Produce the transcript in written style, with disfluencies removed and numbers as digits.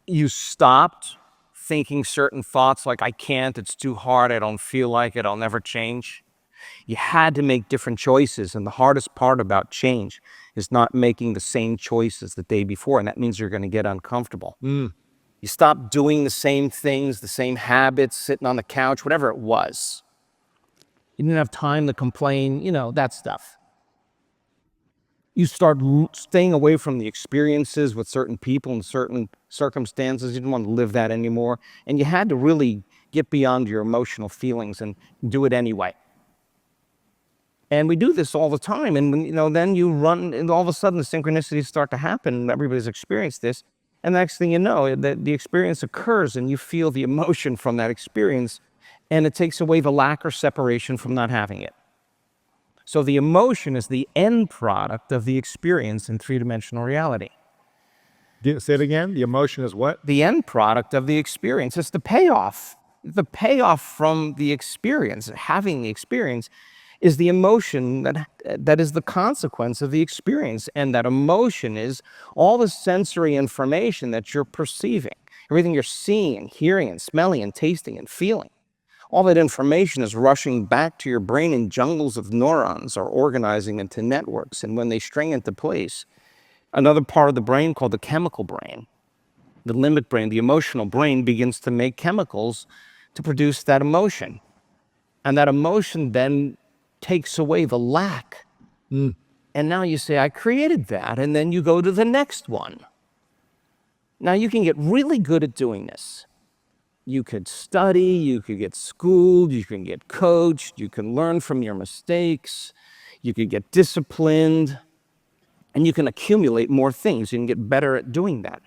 you stopped thinking certain thoughts like, I can't, it's too hard, I don't feel like it, I'll never change. You had to make different choices. And the hardest part about change is not making the same choices the day before. And that means you're going to get uncomfortable. You stop doing the same things, the same habits, sitting on the couch, whatever it was. You didn't have time to complain, that stuff. You start staying away from the experiences with certain people and certain circumstances. You didn't want to live that anymore. And you had to really get beyond your emotional feelings and do it anyway. And we do this all the time. And, then you run, and all of a sudden the synchronicities start to happen. Everybody's experienced this. And the next thing you know, the experience occurs and you feel the emotion from that experience. And it takes away the lack or separation from not having it. So the emotion is the end product of the experience in three-dimensional reality. Say it again. The emotion is what? The end product of the experience. It's the payoff. The payoff from the experience, having the experience, is the emotion that is the consequence of the experience. And that emotion is all the sensory information that you're perceiving. Everything you're seeing and hearing and smelling and tasting and feeling. All that information is rushing back to your brain in jungles of neurons or organizing into networks. And when they string into place, another part of the brain called the chemical brain, the limbic brain, the emotional brain, begins to make chemicals to produce that emotion. And that emotion then takes away the lack. And now you say, I created that. And then you go to the next one. Now you can get really good at doing this. You could study, you could get schooled, you can get coached, you can learn from your mistakes, you could get disciplined, and you can accumulate more things. You can get better at doing that.